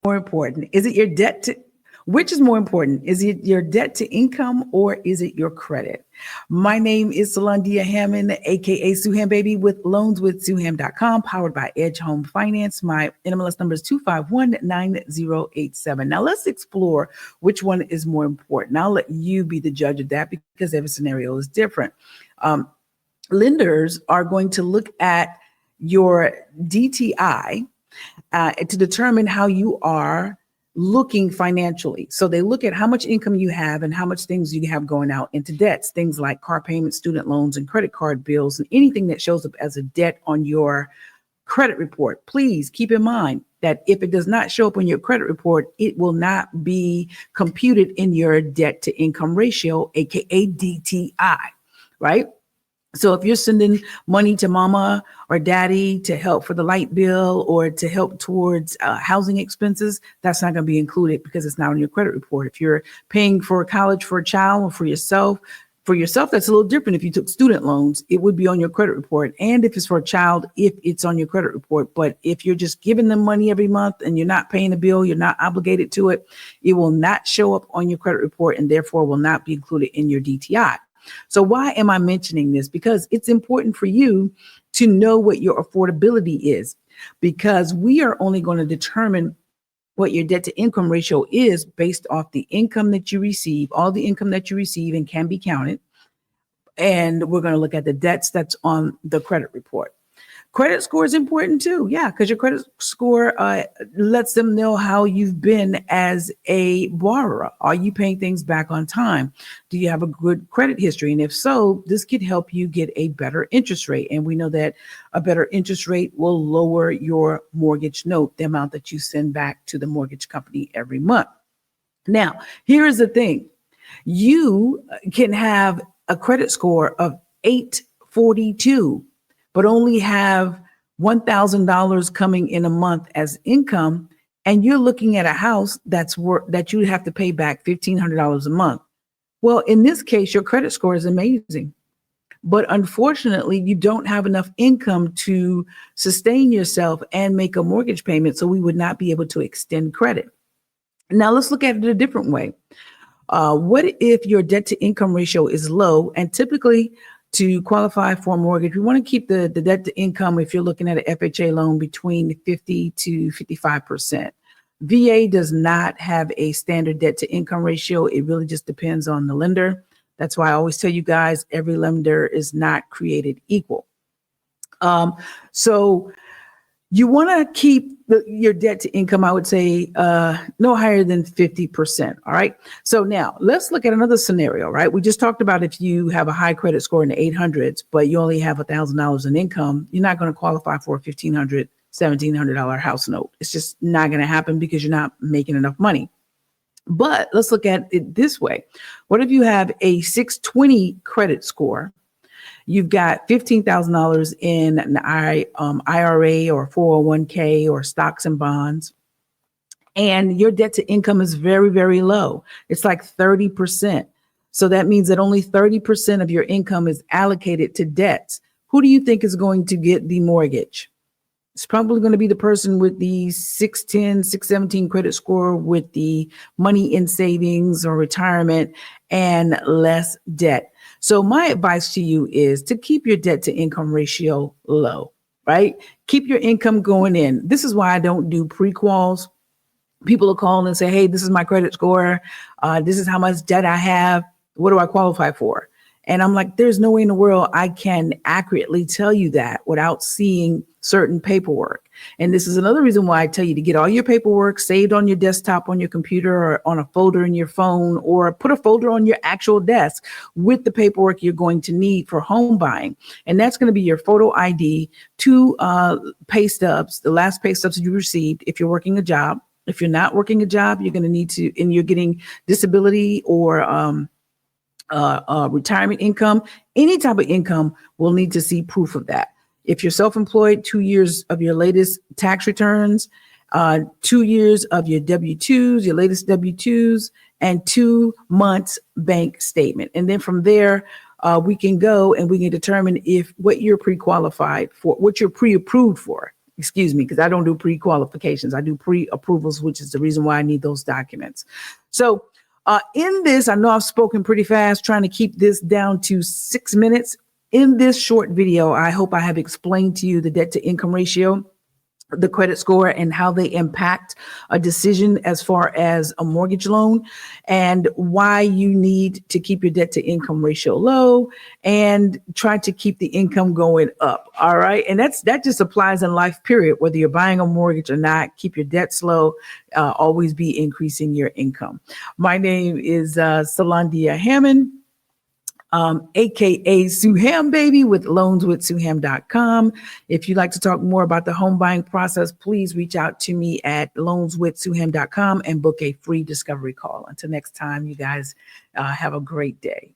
more important? Is it your debt to, which is more important? Is it your debt to income or is it your credit? My name is Salandia Hammond, aka Suham Baby with loanswithsuham.com, powered by Edge Home Finance. My NMLS number is 2519087. Now let's explore which one is more important. I'll let you be the judge of that because every scenario is different. Lenders are going to look at your DTI to determine how you are looking financially. So they look at how much income you have and how much things you have going out into debts, things like car payments, student loans, and credit card bills, and anything that shows up as a debt on your credit report. Please keep in mind that if it does not show up on your credit report, it will not be computed in your debt to income ratio, aka DTI, right? So if you're sending money to mama or daddy to help for the light bill or to help towards housing expenses, that's not going to be included because it's not on your credit report. If you're paying for college for a child or for yourself, that's a little different. If you took student loans, it would be on your credit report. And if it's for a child, if it's on your credit report. But if you're just giving them money every month and you're not paying the bill, you're not obligated to it, it will not show up on your credit report and therefore will not be included in your DTI. So why am I mentioning this? Because it's important for you to know what your affordability is, because we are only going to determine what your debt to income ratio is based off the income that you receive, all the income that you receive and can be counted. And we're going to look at the debts that's on the credit report. Credit score is important too. Yeah, because your credit score lets them know how you've been as a borrower. Are you paying things back on time? Do you have a good credit history? And if so, this could help you get a better interest rate. And we know that a better interest rate will lower your mortgage note, the amount that you send back to the mortgage company every month. Now, here is the thing. You can have a credit score of 842, but only have $1,000 coming in a month as income, and you're looking at a house that you have to pay back $1,500 a month. Well, in this case, your credit score is amazing, but unfortunately, you don't have enough income to sustain yourself and make a mortgage payment, so we would not be able to extend credit. Now, let's look at it a different way. What if your debt to income ratio is low, and typically to qualify for a mortgage, we want to keep the debt to income, if you're looking at an FHA loan, between 50 to 55%. VA does not have a standard debt to income ratio. It really just depends on the lender. That's why I always tell you guys, every lender is not created equal. So you want to keep your debt to income, I would say, no higher than 50%. All right. So now let's look at another scenario, right? We just talked about if you have a high credit score in the 800s, but you only have $1,000 in income, you're not going to qualify for a $1,500, $1,700 house note. It's just not going to happen because you're not making enough money. But let's look at it this way. What if you have a 620 credit score? You've got $15,000 in an IRA or 401k or stocks and bonds, and your debt to income is very, very low. It's like 30%. So that means that only 30% of your income is allocated to debts. Who do you think is going to get the mortgage? It's probably going to be the person with the 610, 617 credit score with the money in savings or retirement and less debt. So my advice to you is to keep your debt to income ratio low, right? Keep your income going in. This is why I don't do pre-quals. People will call and say, hey, this is my credit score. This is how much debt I have. What do I qualify for? And I'm like, there's no way in the world I can accurately tell you that without seeing certain paperwork. And this is another reason why I tell you to get all your paperwork saved on your desktop, on your computer, or on a folder in your phone, or put a folder on your actual desk with the paperwork you're going to need for home buying. And that's going to be your photo ID, 2 pay stubs, the last pay stubs you received if you're working a job. If you're not working a job, you're going to need to, and you're getting disability or retirement income, any type of income, will need to see proof of that. If you're self-employed, 2 years of your latest tax returns, 2 years of your W-2s, your latest W-2s, and 2 months bank statement. And then from there, we can go and we can determine if what you're pre-qualified for, what you're pre-approved for. excuse me, because I don't do pre-qualifications. I do pre-approvals, which is the reason why I need those documents. So in this, I know I've spoken pretty fast, trying to keep this down to 6 minutes. In this short video, I hope I have explained to you the debt to income ratio, the credit score, and how they impact a decision as far as a mortgage loan, and why you need to keep your debt to income ratio low and try to keep the income going up. All right. And that just applies in life, period. Whether you're buying a mortgage or not, keep your debt low, always be increasing your income. My name is Salandia Hammond, AKA Suham Baby with loanswithsuham.com. If you'd like to talk more about the home buying process, please reach out to me at loanswithsuham.com and book a free discovery call. Until next time, you guys have a great day.